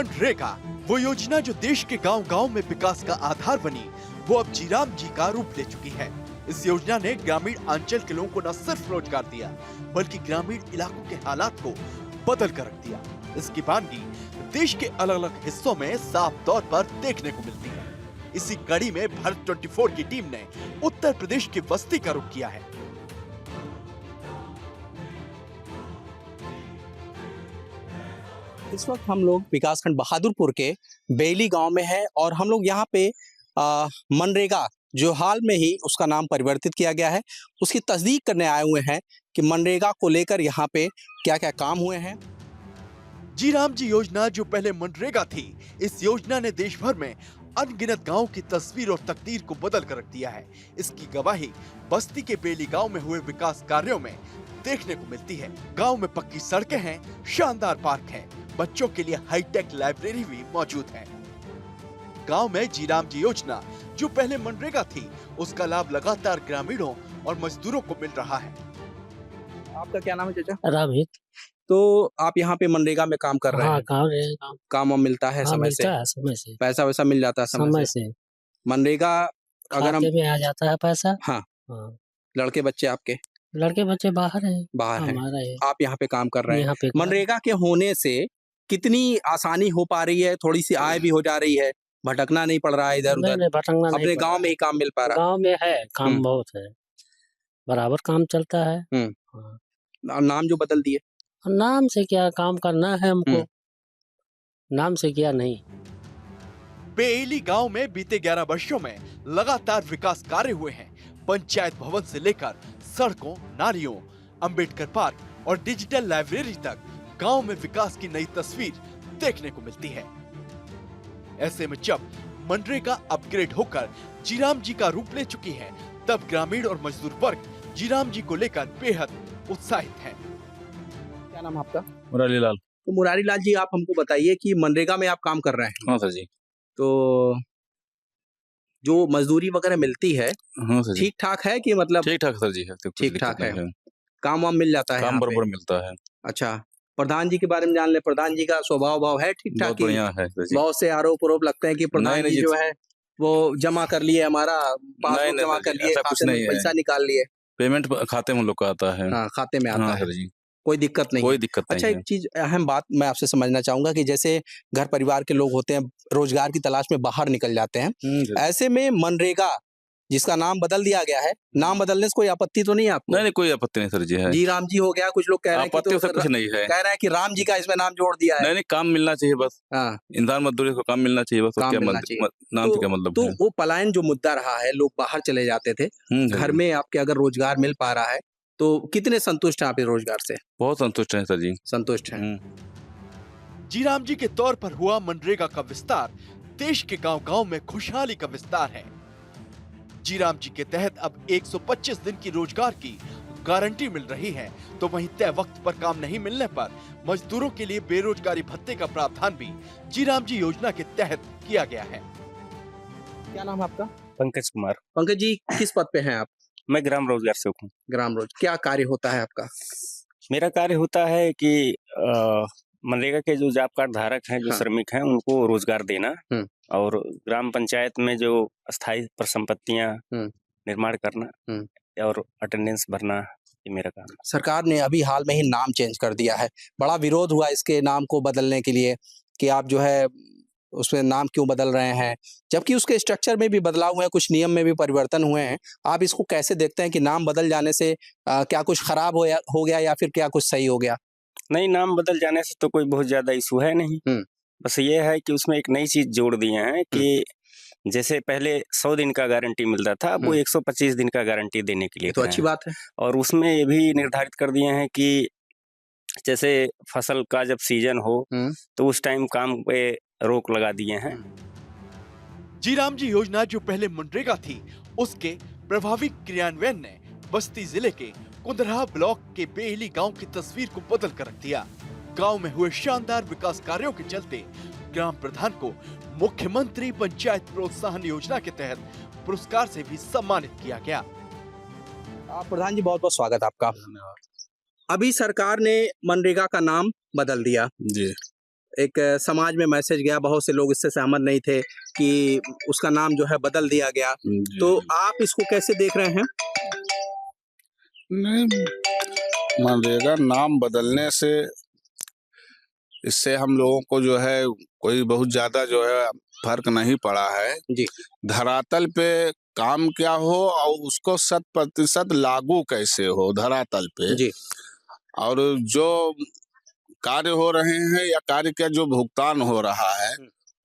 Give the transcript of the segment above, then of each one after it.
मनरेगा, वो योजना जो देश के गांव-गांव में विकास का आधार बनी, वो अब जीराम जी का रूप ले चुकी है। इस योजना ने ग्रामीण अंचल के लोगों को न सिर्फ रोजगार दिया, बल्कि ग्रामीण इलाकों के हालात को बदल कर रख दिया। इसकी बानगी देश के अलग-अलग हिस्सों में साफ तौर पर देखने को मिलती है। इसी कड़ी में भारत 24 की टीम ने उत्तर प्रदेश की बस्ती का रुख किया है। इस वक्त हम लोग विकासखंड बहादुरपुर के बेली गांव में हैं और हम लोग यहाँ पे मनरेगा जो हाल में ही उसका नाम परिवर्तित किया गया है, उसकी तस्दीक करने आए हुए हैं कि मनरेगा को लेकर यहाँ पे क्या-क्या काम हुए हैं। जीराम जी योजना जो पहले मनरेगा थी, इस योजना ने देश भर में अनगिनत गांवों की तस्वीर और तकदीर को बदल कर रख दिया है। इसकी गवाही बस्ती के बेली गांव में हुए विकास कार्यों में देखने को मिलती है। गांव में पक्की सड़कें हैं, शानदार पार्क हैं, बच्चों के लिए हाईटेक लाइब्रेरी भी मौजूद है। गांव में जीराम जी योजना जो पहले मनरेगा थी, उसका लाभ लगातार ग्रामीणों और मजदूरों को मिल रहा है। आपका क्या नाम है चाचा? रामहित। तो आप यहाँ पे मनरेगा में काम कर रहे हैं? काम मिलता है समय से? समय से पैसा वैसा मिल जाता है समय से? मनरेगा अगर हम में आ जाता है पैसा। हाँ, लड़के बच्चे आपके? लड़के बच्चे बाहर हैं। बाहर हैं। हमारा है। आप यहाँ पे काम कर रहे हैं। यहाँ पे मनरेगा के होने से कितनी आसानी हो पा रही है? थोड़ी सी आय भी हो जा रही है, भटकना नहीं पड़ रहा है इधर उधर, भटकना नहीं अपने गांव में ही काम मिल पा रहा है। गांव में है काम बहुत है, बराबर काम चलता है। नाम जो बदल दिए? नाम से क्या काम करना है हमको, नाम से क्या नहीं। बेली गांव में बीते 11 वर्षों में लगातार विकास कार्य हुए हैं। पंचायत भवन से लेकर सड़कों, नालियों, अंबेडकर पार्क और डिजिटल लाइब्रेरी तक गांव में विकास की नई तस्वीर देखने को मिलती है। ऐसे में जब मनरेगा अपग्रेड होकर जीराम जी का रूप ले चुकी है, तब ग्रामीण और मजदूर वर्ग जीराम जी को लेकर बेहद उत्साहित है। क्या नाम आपका? मुरारी लाल। तो मुरारी लाल जी, आप हमको बताइए कि मनरेगा में आप काम कर रहे हैं। हाँ सर जी। तो जो मजदूरी वगैरह मिलती है, हाँ सर जी, ठीक ठाक है कि मतलब? ठीक ठाक सर जी है, ठीक ठाक है। काम वाम मिल जाता है? काम बराबर मिलता है। अच्छा, प्रधान जी के बारे में जान ले। प्रधान जी का स्वभाव भाव है ठीक ठाक? बहुत बढ़िया है सर जी। बहुत से आरोप लगते हैं कि प्रधान जी जो है वो जमा कर लिए, हमारा पासबुक जमा कर लिए, खाते में पैसा निकाल लिए। पेमेंट खाते में लोग का आता है। हाँ, खाते में आता है सर जी, कोई दिक्कत नहीं। कोई दिक्कत नहीं। अच्छा, एक चीज अहम बात मैं आपसे समझना चाहूंगा कि जैसे घर परिवार के लोग होते हैं, रोजगार की तलाश में बाहर निकल जाते हैं, ऐसे में मनरेगा जिसका नाम बदल दिया गया है, नाम बदलने से कोई आपत्ति तो नहीं है आपको? नहीं, कोई आपत्ति नहीं सर जी है। जी राम जी हो गया, कुछ लोग कह रहे हैं कि आपत्ति कुछ नहीं है, कह रहे हैं कि राम जी का इसमें नाम जोड़ दिया है। नहीं, काम मिलना चाहिए बस। हाँ, इंसान मजदूरी को काम मिलना चाहिए बस। काम क्या मिलना चाहिए। नाम क्या मतलब? तो वो पलायन जो मुद्दा रहा है, लोग बाहर चले जाते थे, घर में आपके अगर रोजगार मिल पा रहा है तो कितने संतुष्ट हैं आप इस रोजगार से? बहुत संतुष्ट हैं सर जी। संतुष्ट हैं। जीराम जी के तौर पर हुआ मनरेगा का विस्तार देश के गांव-गांव में खुशहाली का विस्तार है। जीराम जी के तहत अब 125 दिन की रोजगार की गारंटी मिल रही है, तो वहीं तय वक्त पर काम नहीं मिलने पर मजदूरों के लिए बेरोजगारी भत्ते का प्रावधान भी जीराम जी योजना के तहत किया गया है। क्या नाम है आपका? पंकज कुमार। पंकज जी, किस पद पे हैं आप? मैं ग्राम रोजगार सेवक हूँ। ग्राम रोज क्या कार्य होता है आपका? मेरा कार्य होता है कि मनरेगा के जो जॉब कार्ड धारक हैं, जो श्रमिक हैं, उनको रोजगार देना और ग्राम पंचायत में जो अस्थायी परिसंपत्तियां निर्माण करना और अटेंडेंस भरना, ये मेरा काम है। सरकार ने अभी हाल में ही नाम चेंज कर दिया है, बड़ा विरोध हुआ इसके नाम को बदलने के लिए कि आप जो है उसमें नाम क्यों बदल रहे हैं, जबकि उसके स्ट्रक्चर में भी बदलाव हुए हैं, कुछ नियम में भी परिवर्तन हुए हैं। आप इसको कैसे देखते हैं कि नाम बदल जाने से क्या कुछ खराब हो गया या फिर क्या कुछ सही हो गया? नहीं, नाम बदल जाने से तो कोई बहुत ज्यादा इशू है नहीं। बस ये है कि उसमें एक नई चीज जोड़ दिए हैं कि जैसे पहले 100 दिन का गारंटी मिलता था, अब वो 125 दिन का गारंटी देने के लिए। तो अच्छी बात है। और उसमें ये भी निर्धारित कर दिए हैं कि जैसे फसल का जब सीजन हो तो उस टाइम काम पे रोक लगा दिए हैं। जीराम जी योजना जो पहले मनरेगा थी, उसके प्रभावी क्रियान्वयन ने बस्ती जिले के कुंदरहा ब्लॉक के बेहली गांव की तस्वीर को बदल कर रख दिया। गांव में हुए शानदार विकास कार्यों के चलते ग्राम प्रधान को मुख्यमंत्री पंचायत प्रोत्साहन योजना के तहत पुरस्कार से भी सम्मानित किया गया। प्रधान जी, बहुत बहुत स्वागत आपका। अभी सरकार ने मनरेगा का नाम बदल दिया जी, एक समाज में मैसेज गया, बहुत से लोग इससे सहमत नहीं थे कि उसका नाम जो है बदल दिया गया, तो आप इसको कैसे देख रहे हैं? नहीं, मनरेगा नाम बदलने से इससे हम लोगों को जो है कोई बहुत ज्यादा जो है फर्क नहीं पड़ा है जी। धरातल पे काम क्या हो और उसको 100% लागू कैसे हो धरातल पे जी। और जो कार्य हो रहे हैं या कार्य का जो भुगतान हो रहा है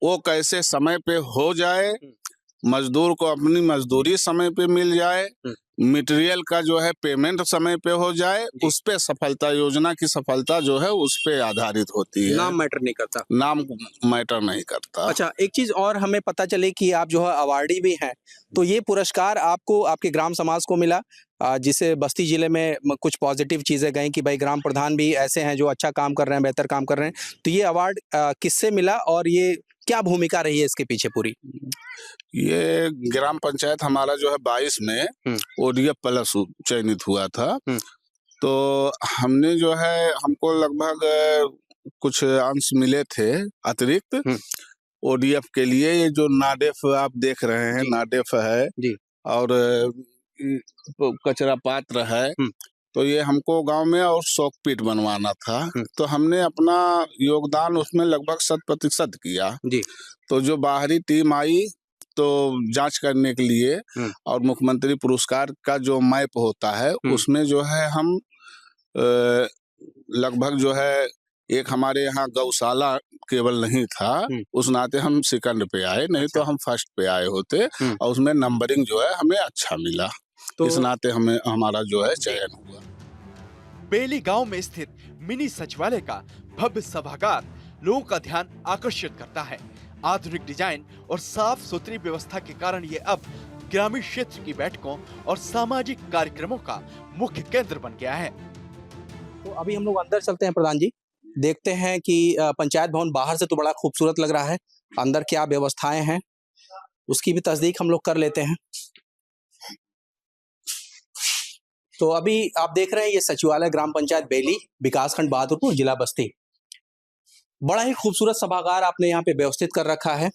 वो कैसे समय पे हो जाए, मजदूर को अपनी मजदूरी समय पे मिल जाए, मटेरियल का जो है पेमेंट समय पे हो जाए, उस पे सफलता, योजना की सफलता जो है उस पे आधारित होती है। नाम मैटर नहीं करता। नाम मैटर नहीं करता। अच्छा, एक चीज और हमें पता चले कि आप जो है अवार्डी भी हैं, तो ये पुरस्कार आपको आपके ग्राम समाज को मिला, जिससे बस्ती जिले में कुछ पॉजिटिव चीजें गई कि भाई ग्राम प्रधान भी ऐसे हैं जो अच्छा काम कर रहे हैं, बेहतर काम कर रहे हैं, तो ये अवार्ड किससे मिला और ये क्या भूमिका रही है इसके पीछे पूरी? ये ग्राम पंचायत हमारा जो है 22 में ODF प्लस चयनित हुआ था, तो हमने जो है हमको लगभग कुछ अंश मिले थे अतिरिक्त ODF के लिए। ये जो नाडेफ आप देख रहे हैं, नाडेफ है जी। और कचरा पात्र है, तो ये हमको गांव में और शौकपीट बनवाना था, तो हमने अपना योगदान उसमें लगभग 100% किया जी। तो जो बाहरी टीम आई तो जांच करने के लिए और मुख्यमंत्री पुरस्कार का जो मैप होता है उसमें जो है हम लगभग जो है एक हमारे यहाँ गौशाला केवल नहीं था, उस नाते हम सेकंड पे आए, नहीं तो हम फर्स्ट पे आए होते और उसमें नंबरिंग जो है हमें अच्छा मिला, तो इस नाते हमें हमारा जो है चयन हुआ। बेली गांव में स्थित मिनी सचिवालय का भव्य सभागार लोगों का ध्यान आकर्षित करता है। आधुनिक डिजाइन और साफ सुथरी व्यवस्था के कारण ये अब ग्रामीण क्षेत्र की बैठकों और सामाजिक कार्यक्रमों का मुख्य केंद्र बन गया है। तो अभी हम लोग अंदर चलते हैं प्रधान जी, देखते हैं कि पंचायत भवन बाहर से तो बड़ा खूबसूरत लग रहा है, अंदर क्या व्यवस्थाएं हैं उसकी भी तस्दीक हम लोग कर लेते हैं। तो अभी आप देख रहे हैं ये सचिवालय ग्राम पंचायत बेली, विकासखंड बहादुरपुर, जिला बस्ती। बड़ा ही खूबसूरत सभागार आपने यहाँ पे व्यवस्थित कर रखा है।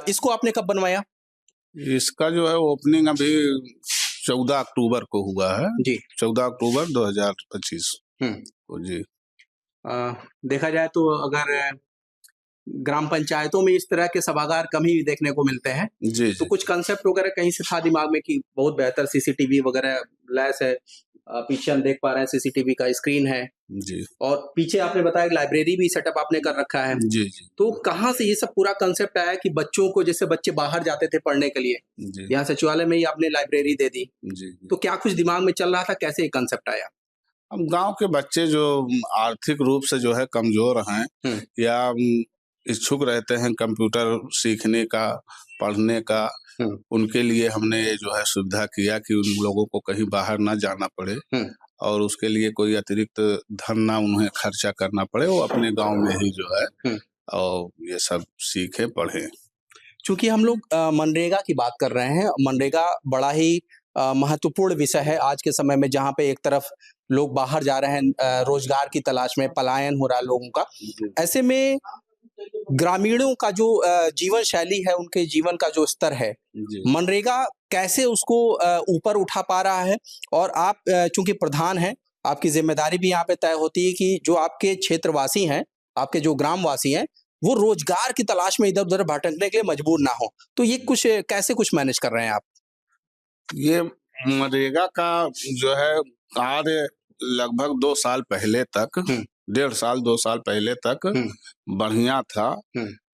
इसको आपने कब बनवाया? इसका जो है ओपनिंग अभी 14 अक्टूबर को हुआ है जी, 14 अक्टूबर 2025 को जी। देखा जाए तो अगर ग्राम पंचायतों में इस तरह के सभागार कम ही देखने को मिलते हैं जी, तो कुछ कंसेप्ट वगैरह कहीं से था दिमाग में कि बहुत बेहतर सीसीटीवी वगैरह लैस है, पीछे हम देख पा रहे हैं सीसीटीवी का स्क्रीन है जी, और पीछे आपने बताया लाइब्रेरी भी सेटअप आपने कर रखा है जी, जी। तो कहाँ से ये सब पूरा कंसेप्ट आया कि बच्चों को, जैसे बच्चे बाहर जाते थे पढ़ने के लिए, यहाँ सचिवालय में ही आपने लाइब्रेरी दे दी जी, तो क्या कुछ दिमाग में चल रहा था, कैसे ये कंसेप्ट आया? अब गांव के बच्चे जो आर्थिक रूप से जो है कमजोर हैं या इच्छुक रहते हैं कंप्यूटर सीखने का, पढ़ने का, उनके लिए हमने ये जो है सुविधा किया कि उन लोगों को कहीं बाहर ना जाना पड़े और उसके लिए कोई अतिरिक्त धन ना उन्हें खर्चा करना पड़े, वो अपने गांव में ही जो है और ये सब सीखे पढ़े। चूंकि हम लोग मनरेगा की बात कर रहे हैं, मनरेगा बड़ा ही महत्वपूर्ण विषय है आज के समय में, जहाँ पे एक तरफ लोग बाहर जा रहे हैं रोजगार की तलाश में, पलायन हो रहा है लोगों का, ऐसे में ग्रामीणों का जो जीवन शैली है, उनके जीवन का जो स्तर है, मनरेगा कैसे उसको ऊपर उठा पा रहा है? और आप चूंकि प्रधान हैं, आपकी जिम्मेदारी भी यहाँ पे तय होती है कि जो आपके क्षेत्रवासी हैं, आपके जो ग्रामवासी हैं, वो रोजगार की तलाश में इधर उधर भटकने के लिए मजबूर ना हो, तो ये कुछ कैसे कुछ मैनेज कर रहे हैं आप? ये मनरेगा का जो है कार्य लगभग 2 साल पहले तक, 1.5 साल 2 साल पहले तक बढ़िया था,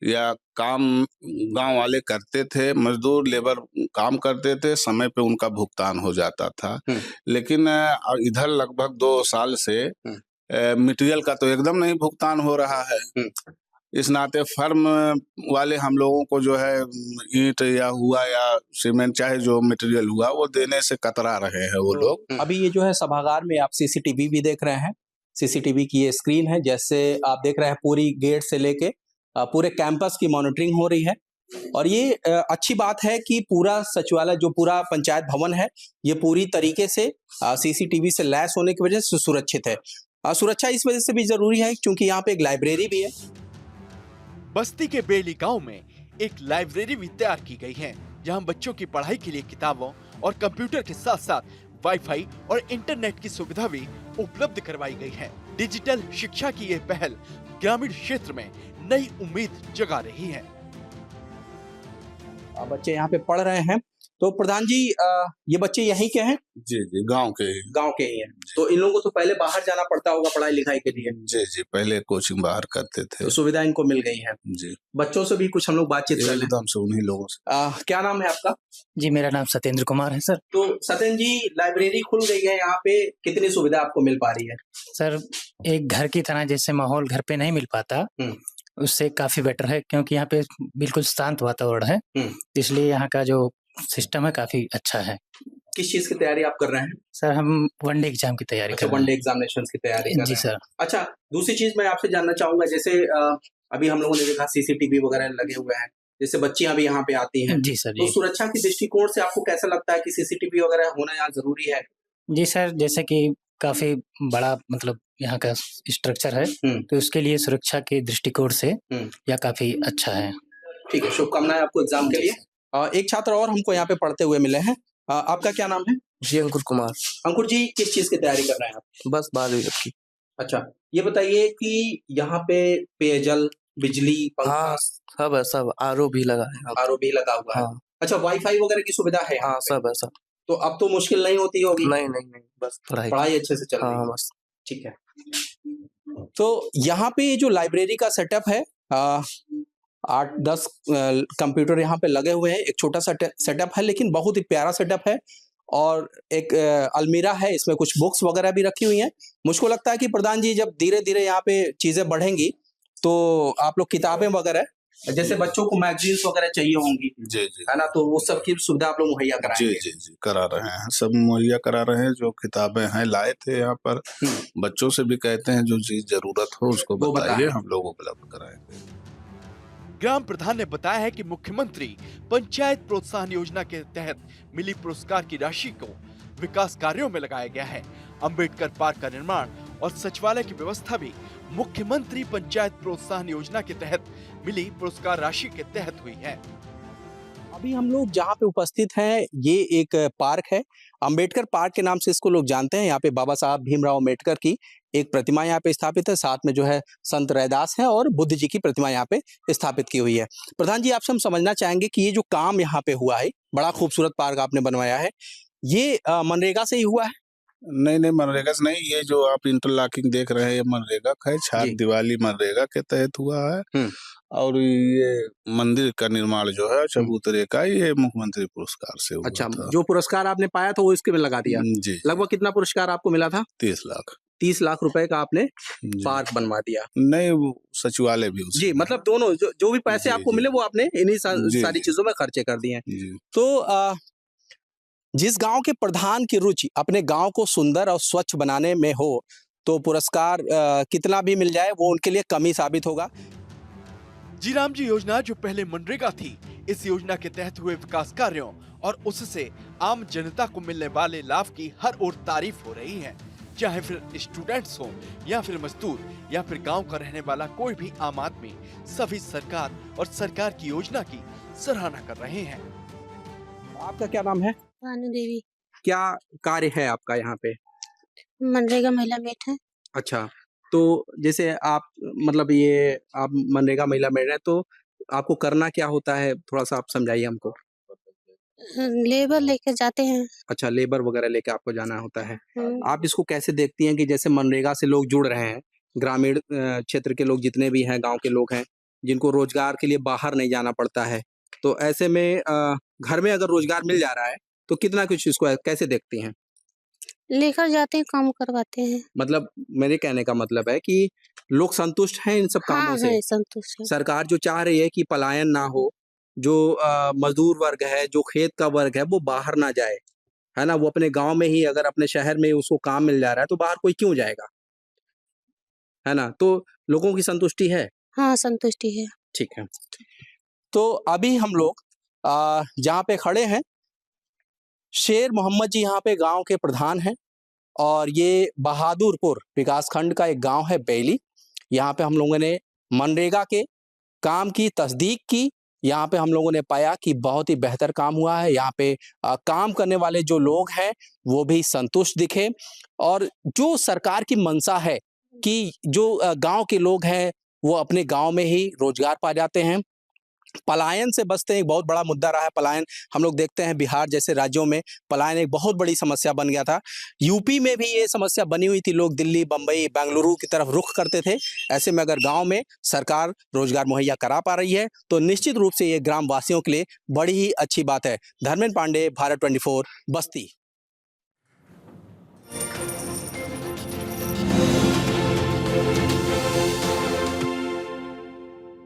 या काम गांव वाले करते थे, मजदूर लेबर काम करते थे, समय पे उनका भुगतान हो जाता था। लेकिन इधर लगभग 2 साल से मटेरियल का तो एकदम नहीं भुगतान हो रहा है। इस नाते फर्म वाले हम लोगों को जो है ईंट या हुआ या सीमेंट, चाहे जो मटेरियल हुआ, वो देने से कतरा रहे हैं वो लोग। अभी ये जो है सभागार में आप सीसीटीवी भी देख रहे हैं, सीसीटीवी की ये स्क्रीन है, जैसे आप देख रहे हैं पूरी गेट से लेके पूरे कैंपस की मॉनिटरिंग हो रही है, और ये अच्छी बात है कि पूरा सचिवालय, जो पूरा पंचायत भवन है, ये पूरी तरीके से सीसीटीवी से लैस होने की वजह से सुरक्षित है। सुरक्षा इस वजह से भी जरूरी है क्योंकि यहाँ पे एक लाइब्रेरी भी है, बस्ती के बेली गांव में एक लाइब्रेरी भी तैयार की गई है, जहां बच्चों की पढ़ाई के लिए किताबों और कंप्यूटर के साथ साथ वाईफाई और इंटरनेट की सुविधा भी उपलब्ध करवाई गई है। डिजिटल शिक्षा की यह पहल ग्रामीण क्षेत्र में नई उम्मीद जगा रही है। बच्चे यहाँ पे पढ़ रहे हैं। तो प्रधान जी, ये बच्चे यहीं के हैं? जी जी, गांव के ही। गांव के ही हैं। तो इन लोगों को तो पहले बाहर जाना पड़ता होगा पढ़ाई लिखाई के लिए? जी जी, पहले कोचिंग बाहर करते थे। तो सुविधा इनको मिल गई है। जी, बच्चों से भी कुछ हम लोग बातचीत कर लें। एकदम से उन्हीं लोगों से। क्या नाम है आपका? जी, मेरा नाम सत्येंद्र कुमार है सर। तो सत्येंद्र जी, लाइब्रेरी खुल गई है यहाँ पे, कितनी सुविधा आपको मिल पा रही है? सर, एक घर की तरह जैसे माहौल घर पे नहीं मिल पाता, उससे काफी बेटर है, क्योंकि यहाँ पे बिल्कुल शांत वातावरण है, इसलिए यहाँ का जो सिस्टम है काफी अच्छा है। किस चीज की तैयारी आप कर रहे हैं? सर, हम वनडे एग्जाम की तैयारी कर रहे वनडे एग्जामिनेशन की तैयारी कर हैं। जी रहे हैं। सर। अच्छा, दूसरी चीज मैं आपसे जानना चाहूंगा, जैसे अभी हम लोगों ने देखा सीसीटीवी वगैरह लगे हुए हैं, जैसे बच्चियां भी यहाँ पे आती हैं। जी सर। तो जी सुरक्षा की दृष्टिकोण से आपको कैसा लगता है कि सीसीटीवी वगैरह होना यहाँ जरूरी है? जी सर, जैसे कि काफी बड़ा मतलब यहाँ का स्ट्रक्चर है, तो उसके लिए सुरक्षा के दृष्टिकोण से यह काफी अच्छा है। ठीक है, शुभकामनाएं आपको एग्जाम के लिए। एक छात्र और हमको यहाँ पे पढ़ते हुए मिले हैं। आपका क्या नाम है? जी, अंकुर कुमार। अंकुर जी, किस चीज की तैयारी कर रहे हैं आप? बस 12वीं की। अच्छा, ये बताइए कि यहाँ पे पेयजल, बिजली, पंखा? हाँ, सब है, सब आरओ भी लगा है। आरओ भी लगा हुआ है। हाँ। अच्छा, वाईफाई वगैरह की सुविधा है? हाँ, सब है, सब। तो अब तो मुश्किल नहीं होती होगी? नहीं, बस पढ़ाई अच्छे से चल रही है। हाँ, बस। ठीक है। तो यहाँ पे जो लाइब्रेरी का सेटअप है, 8-10 कंप्यूटर यहाँ पे लगे हुए हैं। एक छोटा सा सेटअप है, लेकिन बहुत ही प्यारा सेटअप है। और एक अलमीरा है, इसमें कुछ बुक्स वगैरह भी रखी हुई हैं। मुझको लगता है कि प्रधान जी, जब धीरे धीरे यहाँ पे चीजें बढ़ेंगी तो आप लोग किताबें वगैरह, जैसे बच्चों को मैगजीन्स वगैरह चाहिए होंगी, जी जी, है ना, तो वो सब की सुविधा आप लोग मुहैया कराएंगे? जी जी जी, करा रहे हैं, सब मुहैया करा रहे हैं। जो किताबें हैं लाए थे यहाँ पर, बच्चों से भी कहते हैं जो चीज जरूरत हो उसको बताइए, हम लोग उपलब्ध कराएंगे। ग्राम प्रधान ने बताया है कि मुख्यमंत्री पंचायत प्रोत्साहन योजना के तहत मिली पुरस्कार की राशि को विकास कार्यों में लगाया गया है। अंबेडकर पार्क का निर्माण और सचिवालय की व्यवस्था भी मुख्यमंत्री पंचायत प्रोत्साहन योजना के तहत मिली पुरस्कार राशि के तहत हुई है। अभी हम लोग जहाँ पे उपस्थित हैं, ये एक पार्क है, अंबेडकर पार्क के नाम से इसको लोग जानते हैं। यहाँ पे बाबा साहब भीमराव अंबेडकर की एक प्रतिमा यहाँ पे स्थापित है, साथ में जो है संत रैदास है और बुद्ध जी की प्रतिमा यहाँ पे स्थापित की हुई है। प्रधान जी, आपसे हम समझना चाहेंगे कि ये जो काम यहाँ पे हुआ है, बड़ा खूबसूरत पार्क आपने बनवाया है, ये मनरेगा से ही हुआ है? नहीं, मनरेगा से नहीं। ये जो आप इंटरलॉकिंग देख रहे हैं, ये मनरेगा का है। छात दिवाली मनरेगा के तहत हुआ है। और ये मंदिर का निर्माण जो है चबूतरे का, ये मुख्यमंत्री पुरस्कार से हुआ। अच्छा, था। जो पुरस्कार आपने पाया था वो इसके में लगा दिया? जी। लगभग कितना पुरस्कार आपको मिला था? 30 लाख। 30 लाख रुपए का आपने पार्क बनवा दिया? नहीं, वो सचिवालय भी जी, मतलब दोनों जो भी पैसे आपको मिले वो आपने इन्हीं सारी चीजों में खर्चे कर दिए हैं। तो जिस गांव के प्रधान की रुचि अपने गांव को सुंदर और स्वच्छ बनाने में हो, तो पुरस्कार कितना भी मिल जाए वो उनके लिए कमी साबित होगा। जीराम जी योजना जो पहले मनरेगा थी, इस योजना के तहत हुए विकास कार्यों और उससे आम जनता को मिलने वाले लाभ की हर ओर तारीफ हो रही है। चाहे फिर स्टूडेंट्स हो या फिर मजदूर या फिर गांव का रहने वाला कोई भी आम आदमी, सभी सरकार और सरकार की योजना की सराहना कर रहे हैं। आपका क्या नाम है? भानु देवी। क्या कार्य है आपका यहाँ पे? मनरेगा महिला मेट है। अच्छा, तो जैसे आप मतलब ये आप मनरेगा महिला मेट है, तो आपको करना क्या होता है, थोड़ा सा आप समझाइए हमको। लेबर लेकर जाते हैं। अच्छा, लेबर वगैरह लेकर आपको जाना होता है। आप इसको कैसे देखती हैं कि जैसे मनरेगा से लोग जुड़ रहे हैं, ग्रामीण क्षेत्र के लोग जितने भी हैं, गांव के लोग हैं, जिनको रोजगार के लिए बाहर नहीं जाना पड़ता है, तो ऐसे में घर में अगर रोजगार मिल जा रहा है तो कितना कुछ इसको कैसे देखती हैं? लेकर जाते हैं, काम करवाते हैं। मतलब मेरे कहने का मतलब है कि लोग संतुष्ट हैं इन सब कामों से? है, संतुष्ट है। सरकार जो चाह रही है कि पलायन ना हो, जो मजदूर वर्ग है, जो खेत का वर्ग है, वो बाहर ना जाए, है ना, वो अपने गांव में ही, अगर अपने शहर में उसको काम मिल जा रहा है तो बाहर कोई क्यों जाएगा, है ना? तो लोगों की संतुष्टि है? हाँ, संतुष्टि है। ठीक है। तो अभी हम लोग जहाँ पे खड़े हैं, शेर मोहम्मद जी यहाँ पे गांव के प्रधान हैं और ये बहादुरपुर विकासखंड का एक गांव है बेली। यहाँ पे हम लोगों ने मनरेगा के काम की तस्दीक की। यहाँ पे हम लोगों ने पाया कि बहुत ही बेहतर काम हुआ है। यहाँ पे काम करने वाले जो लोग हैं वो भी संतुष्ट दिखे, और जो सरकार की मंशा है कि जो गांव के लोग हैं वो अपने गांव में ही रोजगार पा जाते हैं, पलायन से बचते हैं। एक बहुत बड़ा मुद्दा रहा है पलायन। हम लोग देखते हैं बिहार जैसे राज्यों में पलायन एक बहुत बड़ी समस्या बन गया था। यूपी में भी ये समस्या बनी हुई थी, लोग दिल्ली, बम्बई, बेंगलुरु की तरफ रुख करते थे। ऐसे में अगर गांव में सरकार रोजगार मुहैया करा पा रही है तो निश्चित रूप से ये ग्राम वासियों के लिए बड़ी ही अच्छी बात है। धर्मेंद्र पांडे, भारत 24, बस्ती।